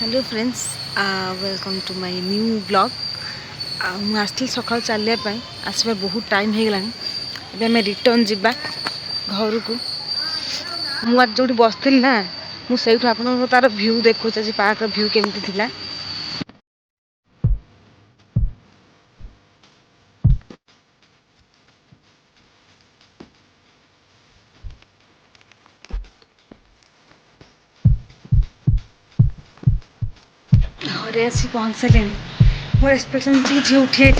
Hello friends, welcome to my new blog. मुझे आसती सका चलने आसबार बहुत टाइम हो गला। आम रिटर्न जावा घर को। मुझे जो बसती ना मुझे आप तार भ्यू देखो पार्क भ्यू केमती थिला। घरे आसी पहुँच सारे मोर एक्सपेक्टेशन झी उठी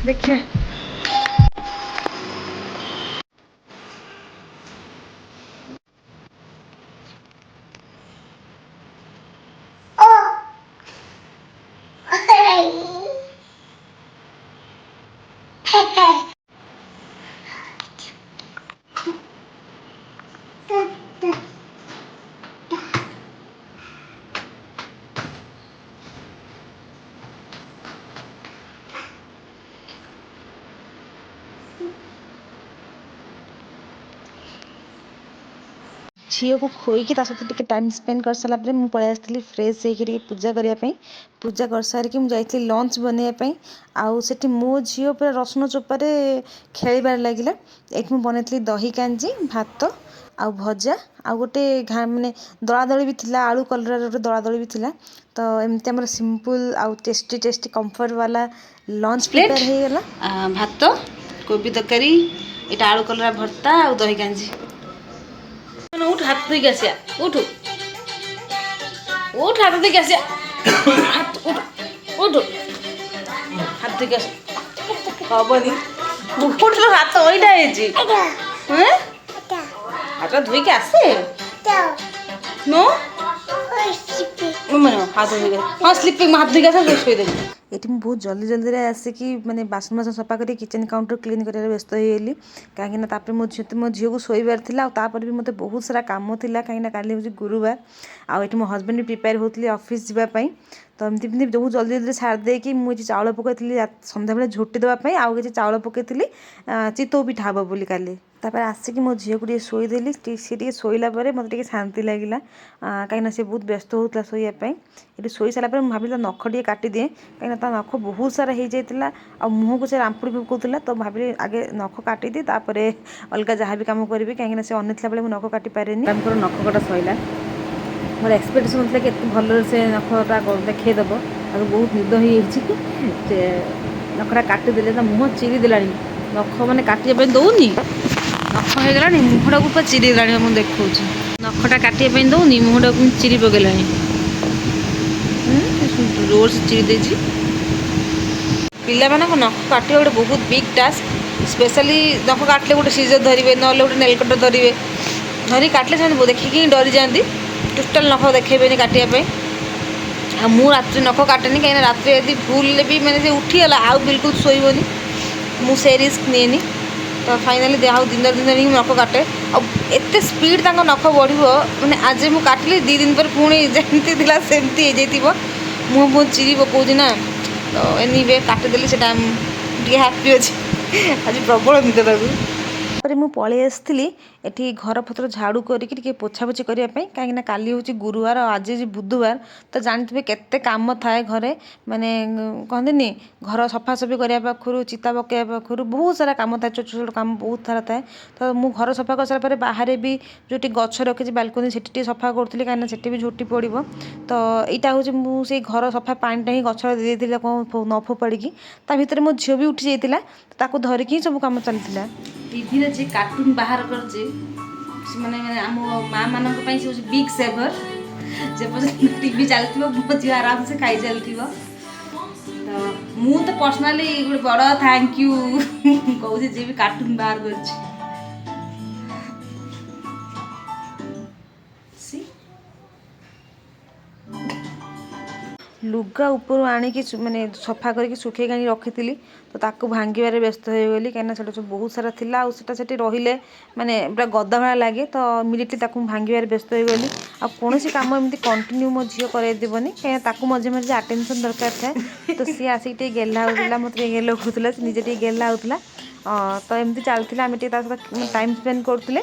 देखिए। झील को खोईकी सहित टाइम स्पेंड कर सारापर मुझे पलि आसती फ्रेश होकर पूजा करने। पूजा कर सारिकी मुझे लंच बनवाई आउे मो झील पूरा रसुण चोपारे खेलबार लगे। ये बनई दही कांजी भात आउ भजा आउ गोटे मानने दलादली भी थिला आलू कलर गोटे दलादली भी थिला। तो एमती आम सिंपल आउ टेस्टी टेस्टी कंफर्ट वाला लंच प्रिपेयर हो गला। भात कोबी तरकारी यहाँ आलू कलर भर्ता आउ दही कांजी। उठ हाथ धोई आसिया उठ उठ हाथ धोई आसिया हाथ उठ उठ हाथ धोई आस हबनी उठ लो हाथ ओइटा हेजी हाथ धोई के आसे नो मन हाथ धोई हाँ स्लीपिंग हाथ धोई आस शोई देबी। ये बहुत जल्दी जल्दी आसिकी माने बासन बासन सफा कर किचन काउंटर क्लीन कर व्यस्त होगली कहीं मो झील को शोबार था भी मत बहुत सारा कम था कहीं काली हूँ गुरुवार आठ मो हजबैंड भी प्रिपेयर होती ऑफिस जावाई। तो एमती बहुत जल्दी जल्दी छाड़ी देकी मुझे चाउल पकई सन्ध्या बेले झोटी देवाई आउ किसी चाउल पकई चितौ पिठा हम बोली काली आसिकी मो झील को शोदेली सी शोला मत शांति लगे कहीं सी बहुत व्यस्त होता शोवाई। ये शोई सारापर भाविली नख टे काटिदिए कहीं नख बहुत सारा हो जाता आ मुँह को से रामपुड़ी पकाउला। तो भाविली आगे नख काटिदी अलग जहाँ भी कम करी कहीं से अनिला बेले नख काटि पारे नख कटा सैला। मोर एक्सपेक्टेशन होता कि भल से नखटा देखईदेव आ बहुत निद हो नखटा काटिदेले मुँह चिरीदेला नख मैंने काटापी दौनी नख होगा मुहटा को पूरा चिरीदेला मुझे देखा नखटा काटापी दौनी मुहटा को चिरी पकईला रोड से चिरी देजी। पिला मानक नख काटिया गोटे बहुत बिग टास्क स्पेशली नख काटिले गोटे सीजर धरवे ना गोटे नेल कटर धरवे धरी काटिले से देखिकी डरी जाती टोटाल नख देखेबे काटापी। मु रात्रि नख काटेनी कहीं रात्रि यदि भूल भी मैंने उठीगला आउ बिल्कुल शोबनी मुझे रिस्क निएनी। तो फाइनाली देहा दिन दिन ही नख काटे आत स्पीड तक नख बढ़ मैंने आज मुझे काटिली 2 दिन पर पुणी जमती सेमती हो मुँह बहुत चिरी पकाऊँ ना। तो एनिवे काटिदेली से हैप्पी अच्छे आज प्रबल निद ताकू मुझे पलि आसती ये घर पत्र झाड़ू करके पोछापोछि करने कहीं काली हूँ गुरुवार आज बुधवार। तो जानते केते काम थाए घरे माने कहते घर सफासफी करने पाखु चिता पकड़ा पाखु बहुत सारा काम थाए छोट छोट काम बहुत सारा थाए। तो मु घर सफा कर सारा बाहर भी जो गछ रखी बालकोनी से सफा करी कहीं से भी झोटी पड़ो। तो यहाँ हूँ मुझे घर सफा पाटा ही गछ देती कौन न फोपाड़ी भितर मो झील भी उठी जाता धरिकी ही सब कम चलता। टीवी रे जे कार्टून बाहर करजे माने आम माँ मान बिग सेवर जे टीवी चलती मो झील आराम से खाई चलती। तो मु तो पर्सनाली गोटे बड़ थैंक यू कहूँ जे भी कार्टून बाहर कर लुगा ऊपर आणिकी माने सफा करके सुखे रखी थी। तो ताकू भांगार व्यस्त हो गली कहीं सब बहुत सारा थिला आटा रहिले माने पूरा गदा भाया लगे। तो इमिडिएटली भांगार व्यस्त हो गली आ कौन काम एमती कंटिन्यू मो झील करदेवनी कहीं मझे मझे आटेंशन दरकार थाए। तो सी आसिक गेला होता मत गेल होता निजे गेला होता। तो एमती चलता आम टाइम स्पेंड करते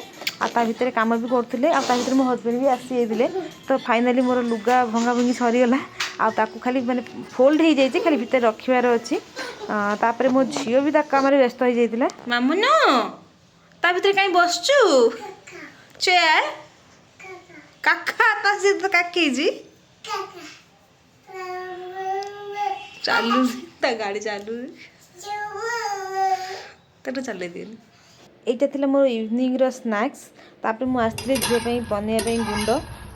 भितर कम भी करते मो हजबैंड भी आसी जाते। तो फाइनाली मोर लुगा भंगा भंगी सरीगला आकु खाली माने फोल्ड हो जाइए खाली भितर रखिबार अच्छी तापर मो झील भी कम व्यस्त हो जाता मामुन ता भीतर कहीं बसचु चेयर काका ता सहित काकी जी चालू ता गाड़ी चालू तो चल दिन এইটা ଥିଲା ମୋର ଇଭିନିଂର ସ୍ନାକ୍ସ ତାପରେ ମୁଁ ଆସିଥିଲି ଝିଅ ପାଇଁ ବନେଇବା ପାଇଁ ଗୁଣ୍ଡ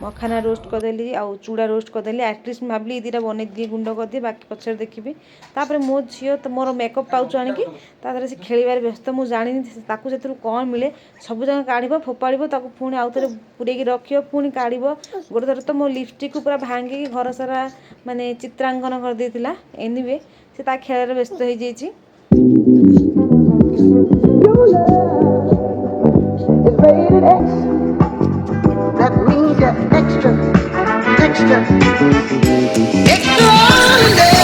ମଖାନା ରୋଷ୍ଟ କରିଦେଲି ଆଉ ଚୁଡ଼ା ରୋଷ୍ଟ କରିଦେଲି ଆଟଲିଷ୍ଟ ମୁଁ ଭାବିଲି ଦୁଇଟା ବନେଇ ଦିଏ ଗୁଣ୍ଡ କରିଦିଏ ବାକି ପଛରେ ଦେଖିବି ତାପରେ ମୋ ଝିଅ ତ ମୋର ମେକଅପ୍ ପାଉଚ୍ ଆଣିକି ତା ଦେହରେ ସେ ଖେଳିବାରେ ବ୍ୟସ୍ତ ମୁଁ ଜାଣିନି ତାକୁ ସେଥିରୁ କ'ଣ ମିଳେ ସବୁ ଯାକ କାଢ଼ିବ ଫୋପାଡ଼ିବ ତାକୁ ପୁଣି ଆଉ ଥରେ ପୁରେଇକି ରଖିବ ପୁଣି କାଢ଼ିବ ଗୋଟେ ଥର ତ ମୋ ଲିପଷ୍ଟିକ୍କୁ ପୁରା ଭାଙ୍ଗିକି ଘର ସାରା ମାନେ ଚିତ୍ରାଙ୍କନ କରିଦେଇଥିଲା ଏନିୱେ ସେ ତା ଖେଳରେ ବ୍ୟସ୍ତ ହେଇଯାଇଛି It's rated X. That means you're extra, extra, extraordinary.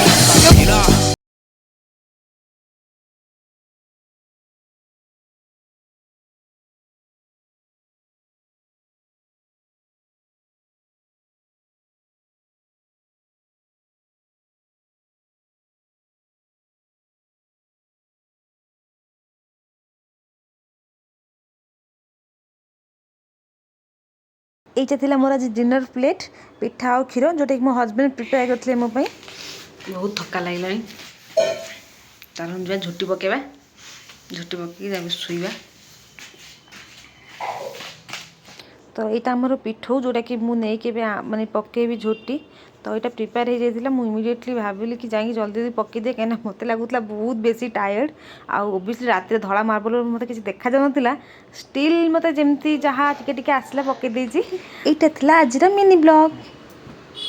এইটা ଥିଲା ମୋର ଆଜି ଡିନର ପ୍ଲେଟ୍ ପିଠା ଆଉ କ୍ଷୀର ଯେଉଁଟାକି ମୋ ହଜବେଣ୍ଡ ପ୍ରିପେୟାର କରିଥିଲେ ମୋ ପାଇଁ ବହୁତ ଥକା ଲାଗିଲାଣି ତାହେଲେ ଯିବା ଝୁଟି ପକାଇବା ଝୁଟି ପକାଇକି ଯାଇ ଶୋଇବା ତ ଏଇଟା ଆମର ପିଠଉ ଯେଉଁଟାକି ମୁଁ ନେଇକି ଏବେ ମାନେ ପକାଇବି ଝୋଟି ତ ଏଇଟା ପ୍ରିପେୟାର ହେଇଯାଇଥିଲା ମୁଁ ଇମିଡ଼ିଏଟଲି ଭାବିଲି କି ଯାଇକି ଜଲ୍ଦି ଜଲ୍ଦି ପକାଇଦିଏ କାହିଁକିନା ମୋତେ ଲାଗୁଥିଲା ବହୁତ ବେଶୀ ଟାୟାର୍ଡ଼ ଆଉ ଓବିୟସଲି ରାତିରେ ଧଳା ମାର୍ବଲ ମୋତେ କିଛି ଦେଖାଯାଉନଥିଲା ଷ୍ଟିଲ୍ ମୋତେ ଯେମିତି ଯାହା ଟିକେ ଟିକେ ଆସିଲା ପକାଇ ଦେଇଛି ଏଇଟା ଥିଲା ଆଜିର ମିନି ବ୍ଲଗ୍